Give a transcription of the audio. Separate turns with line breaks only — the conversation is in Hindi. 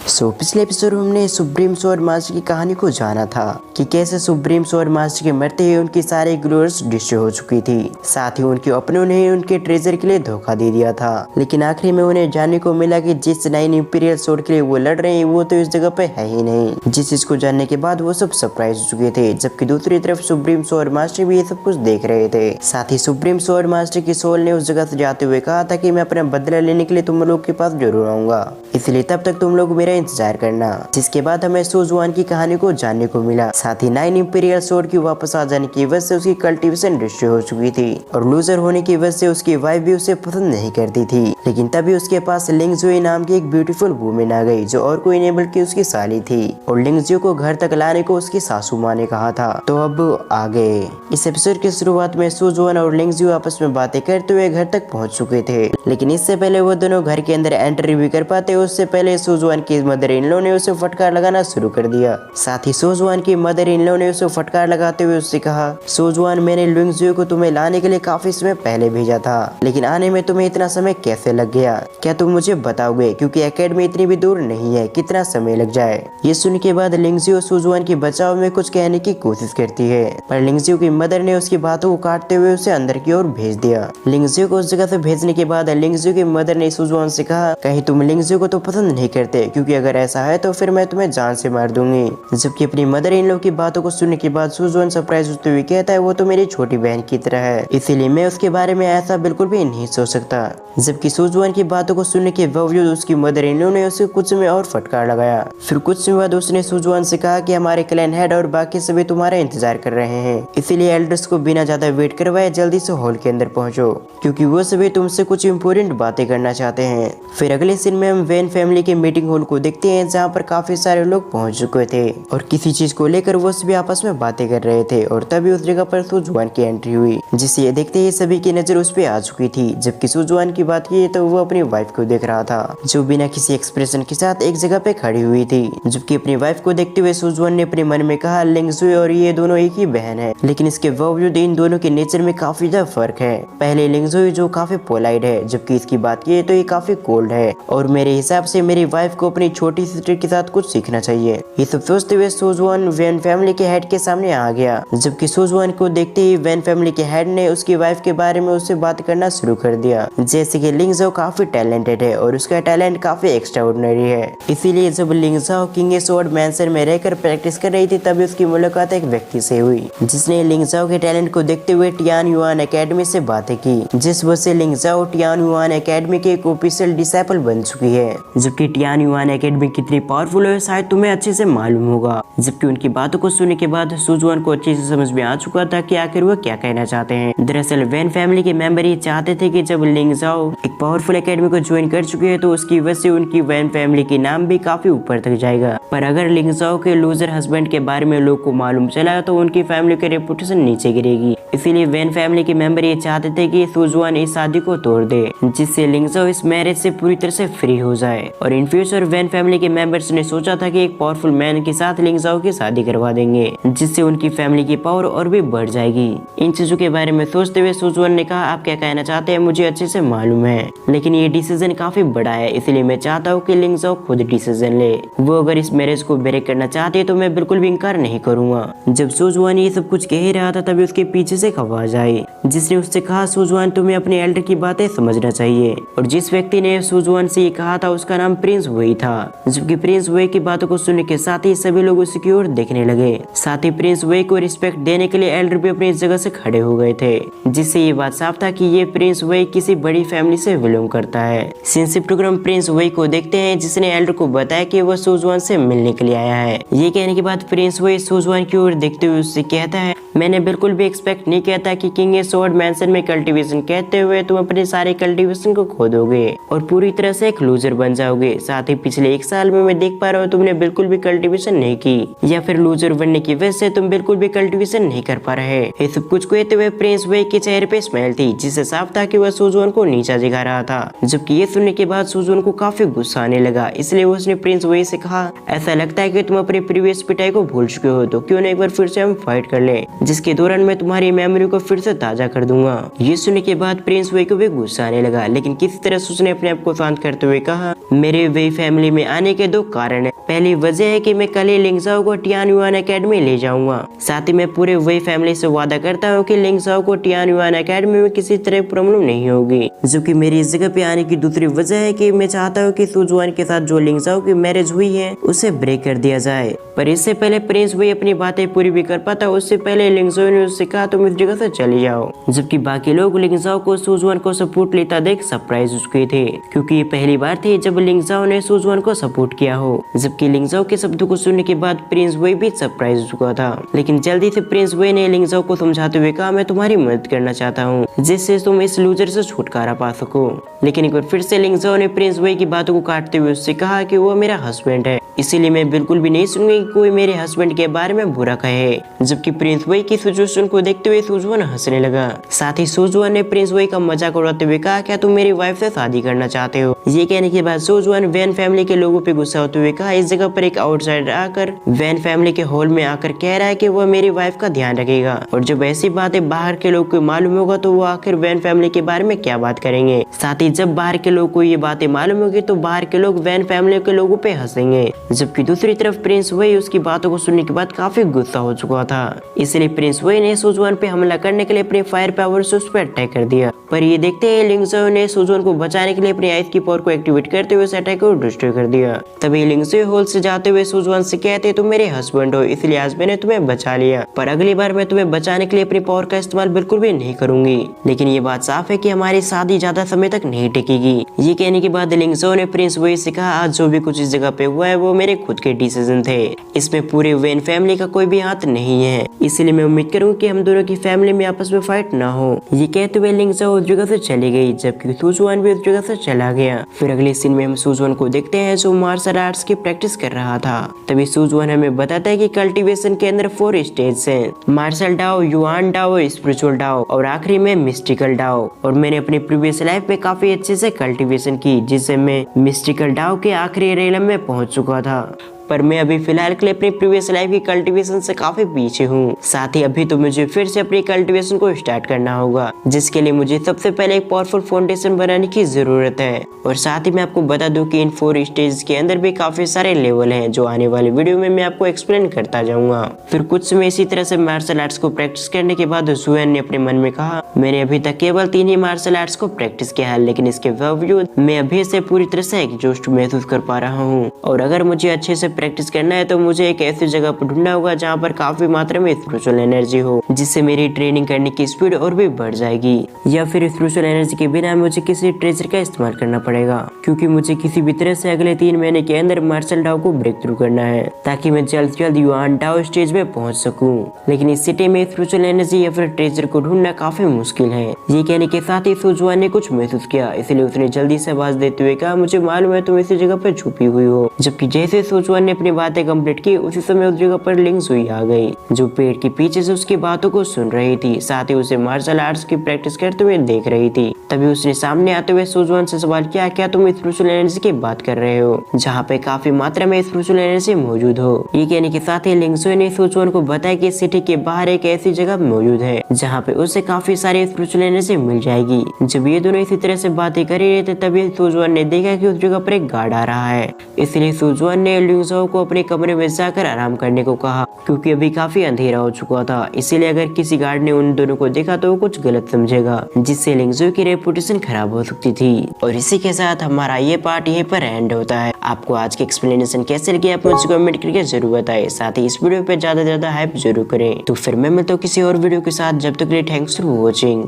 पिछले एपिसोड में हमने सुप्रीम स्वॉर्ड मास्टर की कहानी को जाना था कि कैसे सुप्रीम स्वॉर्ड मास्टर के मरते ही उनकी सारी ग्लोरीज डिस्ट्रॉय हो चुकी थी। साथ ही उनके अपनों ने उनके ट्रेजर के लिए धोखा दे दिया था। लेकिन आखिरी में उन्हें जानने को मिला कि जिस 9 इंपीरियल स्वॉर्ड के लिए वो लड़ रहे हैं वो तो इस जगह पे है ही नहीं। जिस चीज को जानने के बाद वो सब सरप्राइज हो चुके थे, जबकि दूसरी तरफ सुप्रीम स्वॉर्ड मास्टर भी ये सब कुछ देख रहे थे। साथ ही सुप्रीम स्वॉर्ड मास्टर की सोल ने उस जगह से जाते हुए कहा था कि मैं अपना बदला लेने के लिए तुम लोग के पास जरूर आऊंगा, इसलिए तब तक तुम लोग मेरा इंतजार करना। जिसके बाद हमें सुजुआन की कहानी को जानने को मिला। साथ ही 9 इंपीरियल स्वॉर्ड की वापस आ जाने की वजह से उसकी कल्टीवेशन डिस्ट्रॉय हो चुकी थी और लूजर होने की वजह से उसकी वाइफ भी उसे पसंद नहीं करती थी। लेकिन तभी उसके पास लिंगजुई नाम की एक ब्यूटीफुल वुमेन आ गई जो और कोई नहीं बल्कि उसकी साली थी और लिंगजुई को घर तक लाने को उसकी सासू माँ ने कहा था। तो अब आगे इस एपिसोड की शुरुआत में सुजुआन और लिंगजुई आपस में बातें करते हुए घर तक पहुंच चुके थे। लेकिन इससे पहले वो दोनों घर के अंदर एंट्री भी कर पाते उससे पहले सुजुआन की मदर इन लॉ ने उसे फटकार लगाना शुरू कर दिया। साथ ही सुजुआन की मदर इन लॉ ने उसे फटकार लगाते हुए उससे कहा, सुजुआन मैंने लिंगजुई को तुम्हें लाने के लिए काफी समय पहले भेजा था, लेकिन आने में तुम्हें इतना समय कैसे लग गया? क्या तुम मुझे बताओगे? क्योंकि एकेडमी इतनी भी दूर नहीं है, कितना समय लग जाए? ये सुनने के बाद लिंगजुई सुजुआन के बचाव में कुछ कहने की कोशिश करती है, पर लिंगजुई की मदर ने उसकी बातों को काटते हुए उसे अंदर की ओर भेज दिया। लिंगजुई को उस जगह से भेजने के बाद लिंगजुई की मदर ने सुजुआन से कहा, कहीं तुम लिंगजुई को तो पसंद नहीं करते, क्योंकि अगर ऐसा है तो फिर मैं तुम्हें जान से मार दूंगी। जबकि अपनी मदर इन लोग की बातों को सुनने के बाद सुजुआन सरप्राइज होते हुए कहता है, वो तो मेरी छोटी बहन की तरह है, इसीलिए मैं उसके बारे में ऐसा बिल्कुल भी नहीं सोच सकता। जबकि सुजुआन की बातों को सुनने के बावजूद उसकी मदर इन लोग ने उसे कुछ समय और फटकार लगाया। फिर कुछ समय बाद उसने सुजुआन से कहा कि हमारे क्लैन हेड और बाकी सभी तुम्हारा इंतजार कर रहे हैं, इसीलिए एल्डर्स को बिना ज्यादा वेट करवाए जल्दी से हॉल के अंदर पहुंचो, क्योंकि वो सभी तुमसे कुछ इम्पोर्टेंट बातें करना चाहते हैं। फिर अगले सीन में हम वेन फैमिली के मीटिंग हॉल को देखते हैं, जहाँ पर काफी सारे लोग पहुंच चुके थे और किसी चीज को लेकर वो सभी आपस में बातें कर रहे थे। और तभी उस जगह पर सुजुआन की एंट्री हुई, जिसे देखते ही सभी की नजर उस पे आ चुकी थी। जबकि सुजुआन की बात की तो वो अपनी वाइफ को देख रहा था, जो बिना किसी एक्सप्रेशन के साथ एक जगह पे खड़ी हुई थी। जबकि अपनी वाइफ को देखते हुए सुजुआन ने अपने मन में कहा, लिंगजुई और ये दोनों एक ही बहन है, लेकिन इसके बावजूद इन दोनों के नेचर में काफी ज्यादा फर्क है। पहले लिंगजुई जो काफी पोलाइट है, जबकि इसकी बात की तो ये काफी कोल्ड है और मेरे हिसाब से मेरी वाइफ को अपनी छोटी सिस्टर के साथ कुछ सीखना चाहिए। ये सब सोचते हुए सुजुआन वैन फैमिली के हेड के सामने आ गया। जबकि सुजुआन को देखते ही वैन फैमिली के हेड ने उसकी वाइफ के बारे में उससे बात करना शुरू कर दिया, जैसे कि लिंगजाओ काफी टैलेंटेड है और उसका टैलेंट काफी एक्स्ट्राऑर्डिनरी है। इसीलिए जब लिंगजाओ किंग स्वॉर्ड मैंसन में रहकर प्रैक्टिस कर रही थी तभी उसकी मुलाकात एक व्यक्ति से हुई, जिसने लिंगजाओ के टैलेंट को देखते हुए टियान युआन एकेडमी से बातें की, जिस वजह से लिंगजाओ टियान युआन एकेडमी के एक ऑफिशियल डिसाइपल बन चुकी है। जबकि टियान युआन एकेडमी कितनी पावरफुल है शायद तुम्हें अच्छे से मालूम होगा। जबकि उनकी बातों को सुनने के बाद सुजुआन को अच्छे से समझ में आ चुका था कि आखिर वो क्या कहना चाहते हैं। दरअसल वैन फैमिली के मेंबर ये चाहते थे कि जब लिंगजाओ एक पावरफुल एकेडमी को ज्वाइन कर चुकी है तो उसकी वजह से उनकी वैन फैमिली की नाम भी काफी ऊपर तक जाएगा। पर अगर लिंगजाओ के लूजर हस्बैंड के बारे में लोग को मालूम चला तो उनकी फैमिली की रेपुटेशन नीचे गिरेगी। इसीलिए वैन फैमिली के मेंबर ये चाहते थे कि सुजुआन इस शादी को तोड़ दे, जिससे लिंगजाओ इस मैरिज से पूरी तरह से फ्री हो जाए। और इन फ्यूचर वैन फैमिली के मेंबर्स ने सोचा था कि एक पावरफुल मैन के साथ लिंगजाओ की शादी करवा देंगे, जिससे उनकी फैमिली की पावर और भी बढ़ जाएगी। इन चीजों के बारे में सोचते हुए सुजुआन ने कहा, आप क्या कहना चाहते हैं मुझे अच्छे से मालूम है, लेकिन ये डिसीजन काफी बड़ा है, इसलिए मैं चाहता हूँ कि लिंगजाओ खुद डिसीजन ले। वो अगर इस मैरिज को ब्रेक करना चाहते हैं तो मैं बिल्कुल भी इनकार नहीं करूंगा। जब सुजुआन ये सब कुछ कह ही रहा था तभी उसके पीछे से एक आवाज आई, जिसने उससे कहा, सुजुआन तुम्हें अपने एल्डर की बातें समझना चाहिए। और जिस व्यक्ति ने सुजुआन से ये कहा था उसका नाम प्रिंस वही था। जबकि प्रिंस वही की बातों को सुनने के साथ ही सभी लोग उसी की ओर देखने लगे। साथ ही प्रिंस वही को रिस्पेक्ट देने के लिए एल्डर भी अपनी जगह से खड़े हो गए थे, जिससे ये बात साफ था कि ये प्रिंस वही किसी बड़ी फैमिली से बिलोंग करता है। सिंसिप्टोग्राम प्रिंस वही को देखते हैं, जिसने एल्डर को बताया कि वह सुजुआन से मिलने के लिए आया है। ये कहने के बाद प्रिंस वही सुजुआन की ओर देखते हुए उससे कहता है, मैंने बिल्कुल भी एक्सपेक्ट नहीं किया था कि किंग स्वॉर्ड मैंसन में कल्टीवेशन कहते हुए तुम अपने सारे कल्टीवेशन को खो दोगे और पूरी तरह से एक लूजर बन जाओगे। साथ ही पिछले 1 साल में मैं देख पा रहा हूँ तुमने बिल्कुल भी कल्टीवेशन नहीं की, या फिर लूजर बनने की वजह से तुम बिल्कुल भी कल्टीवेशन नहीं कर पा रहे। ये सब कुछ कहते हुए प्रिंस वे के चेहरे पे स्माइल थी, जिससे साफ था कि वह सुजुआन को नीचा दिखा रहा था। जबकि ये सुनने के बाद सुजुआन को काफी गुस्सा आने लगा, इसलिए उसने प्रिंस वे से कहा, ऐसा लगता है कि तुम अपने प्रीवियस पिटाई को भूल चुके हो, तो क्यों न एक बार फिर से हम फाइट कर ले। जिसके दौरान मैं तुम्हारी मेमोरी को फिर से ताजा कर दूंगा। ये सुनने के बाद प्रिंस वेई को भी गुस्सा आने लगा, लेकिन किसी तरह उसने अपने आप को शांत करते हुए कहा, मेरे वेई फैमिली में आने के 2 कारण है। पहली वजह है कि मैं कल ही लिंगजाओ को टियानयुआन एकेडमी ले जाऊंगा। साथ ही मैं पूरे वेई फैमिली से वादा करता हूँ कि लिंगजाओ को टियानयुआन एकेडमी में किसी तरह प्रॉब्लम नहीं होगी। जबकि मेरी इस जगह पे आने की दूसरी वजह है कि मैं चाहता हूँ कि सुजुआन के साथ जो लिंगजाओ की मैरिज हुई है उसे ब्रेक कर दिया जाए। पर इससे पहले प्रिंस वेई अपनी बातें पूरी भी कर पाता, उससे पहले लिंगजाओ ने उससे कहा तुम इस जगह से चले जाओ। जबकि बाकी लोग लिंगजाओ को सुजुआन को सपोर्ट लेता देख सरप्राइज हो चुके थे, क्योंकि ये पहली बार थी जब लिंगजाओ ने सुजुआन को सपोर्ट किया हो। जबकि लिंगजाओ के शब्दों को सुनने के बाद प्रिंस वेई भी सरप्राइज हो चुका था, लेकिन जल्दी से प्रिंस वेई ने लिंगजाओ को समझाते हुए कहा, मैं तुम्हारी मदद करना चाहता हूँ जिससे तुम इस लूजर से छुटकारा पा सको। लेकिन एक बार फिर से लिंगजाओ ने प्रिंस वेई की बातों को काटते हुए उससे कहा कि वो मेरा हस्बैंड है, इसीलिए मैं बिल्कुल भी नहीं सुनूंगी कि कोई मेरे हस्बैंड के बारे में बुरा कहे। जबकि प्रिंस वेई की सिचुएशन को देखते हुए सुजुआन हंसने लगा। साथ ही सुजुआन ने प्रिंस वेई का मजाक उड़ाते हुए कहा, क्या तुम मेरी वाइफ से शादी करना चाहते हो? ये कहने के बाद सुजुआन वैन फैमिली के लोगों पे गुस्सा होते हुए कहा, इस जगह पर एक आउटसाइडर आकर वैन फैमिली के हॉल में आकर कह रहा है कि वह मेरी वाइफ का ध्यान रखेगा, और जब ऐसी बातें बाहर के लोग को मालूम होगा तो वो आखिर वैन फैमिली के बारे में क्या बात करेंगे। साथ ही जब बाहर के लोग को ये बातें मालूम होगी तो बाहर के लोग वैन फैमिली के लोगों पे हंसेंगे। जबकि दूसरी तरफ प्रिंस वेई उसकी बातों को सुनने के बाद काफी गुस्सा हो चुका था, इसलिए प्रिंस वेई ने सुजुआन पे हमला करने के लिए अपने फायर पावर से उस पर अटैक कर दिया। पर ये देखते ही लिंगजाओ ने सुजुआन को बचाने के लिए अपनी आइस की पावर को एक्टिवेट करते हुए उस अटैक को डिस्ट्रॉय कर दिया। तभी लिंगजाओ हॉल से जाते हुए सुजुआन से कहते, तुम मेरे हस्बैंड हो, इसलिए आज मैंने तुम्हें बचा लिया, पर अगली बार मैं तुम्हें बचाने के लिए अपनी पावर का इस्तेमाल बिल्कुल भी नहीं करूंगी। लेकिन ये बात साफ है कि हमारी शादी ज्यादा समय तक नहीं टिकेगी। ये कहने के बाद लिंगजाओ ने प्रिंस वेई से कहा, आज जो भी कुछ इस जगह पे हुआ है वो मेरे खुद के डिसीजन थे, इसमें पूरे वैन फैमिली का कोई भी हाथ नहीं है, इसलिए मैं उम्मीद करूंगा कि हम दोनों की फैमिली में आपस में फाइट ना हो। ये कहते हुए लिंगजाओ उस जगह से चली गई, जबकि सुजुआन भी उस जगह से चला गया। फिर अगले सीन में हम सुजुआन को देखते हैं जो मार्शल आर्ट्स की प्रैक्टिस कर रहा था। तभी सुजुआन हमें बताता है कि कल्टीवेशन के अंदर 4 स्टेज हैं, martial Dao, Yuan Dao, spiritual Dao और आखिरी में मिस्टिकल डाओ। और मैंने अपनी प्रीवियस लाइफ में काफी अच्छे से कल्टीवेशन की, जिससे मैं मिस्टिकल डाओ के आखिरी रेलम में पहुंच चुका था। पर मैं अभी फिलहाल के लिए अपनी प्रीवियस लाइफ की कल्टीवेशन से काफी पीछे हूँ। साथ ही अभी तो मुझे फिर से अपनी कल्टीवेशन को स्टार्ट करना होगा, जिसके लिए मुझे सबसे पहले एक पावरफुल फाउंडेशन बनाने की जरूरत है। और साथ ही मैं आपको बता दूं कि इन 4 स्टेज के अंदर भी काफी सारे लेवल हैं, जो आने वाले वीडियो में मैं आपको एक्सप्लेन करता जाऊंगा। फिर कुछ समय इसी तरह से मार्शल आर्ट्स को प्रैक्टिस करने के बाद सुएन ने अपने मन में कहा, मैंने अभी तक केवल 3 ही मार्शल आर्ट्स को प्रैक्टिस किया है, लेकिन इसके बावजूद मैं अभी से पूरी तरह से एग्जॉस्ट महसूस कर पा रहा हूँ। और अगर मुझे अच्छे से प्रैक्टिस करना है तो मुझे एक ऐसी जगह पर ढूंढना होगा जहाँ पर काफी मात्रा में स्पिरिचुअल एनर्जी हो, जिससे मेरी ट्रेनिंग करने की स्पीड और भी बढ़ जाएगी। या फिर स्पिरिचुअल एनर्जी के बिना मुझे किसी ट्रेजर का इस्तेमाल करना पड़ेगा, क्योंकि मुझे किसी भी तरह से अगले 3 महीने के अंदर मार्शल डाओ को ब्रेक थ्रू करना है, ताकि मैं जल्द से जल्द युआन डाओ स्टेज में पहुंच सकूं। लेकिन इस सिटी में स्पिरिचुअल एनर्जी या फिर ट्रेजर को ढूंढना काफी मुश्किल है। ये कहने के साथ ही सुजुआन ने कुछ महसूस किया, इसलिए उसने जल्दी से आवाज देते हुए कहा, मुझे मालूम है तुम इसी जगह पर छुपी हुई हो। जबकि जैसे सुजुआन ने अपनी बातें कंप्लीट की, उसी समय उस जगह पर लिंगजुई आ गई, जो पेड़ के पीछे से उसकी बातों को सुन रही थी, साथ ही उसे मार्शल आर्ट्स की प्रैक्टिस करते हुए देख रही थी। तभी उसने सामने आते हुए सुजुआन से सवाल किया, क्या तुम स्पिरिचुअल एनर्जी की बात कर रहे हो, जहाँ पे काफी मात्रा में स्पिरिचुअल एनर्जी मौजूद हो? ये कहने के साथ ही लिंगजुई ने सुजुआन को बताया कि सिटी के बाहर एक ऐसी जगह मौजूद है जहाँ पे उसे काफी सारी स्पिरिचुअल एनर्जी मिल जाएगी। जब ये दोनों इसी तरह से बातें कर रहे थे, तभी सुजुआन ने देखा कि उस जगह पर एक गार्ड आ रहा है, इसलिए सुजुआन ने लिंगजुई को अपने कमरे में जाकर आराम करने को कहा, क्योंकि अभी काफी अंधेरा हो चुका था। इसीलिए अगर किसी गार्ड ने उन दोनों को देखा तो वो कुछ गलत समझेगा, जिससे लिंगजुई की रेपुटेशन खराब हो सकती थी। और इसी के साथ हमारा ये पार्ट यहीं पर एंड होता है। आपको आज की एक्सप्लेनेशन कैसे लगी आप मुझे कमेंट करके जरूर बताएं। साथ ही इस वीडियो पे ज्यादा से ज्यादा हाइप जरूर करें। तो फिर मैं मिलता हूँ किसी और वीडियो के साथ, जब तक के लिए थैंक्स फॉर वॉचिंग।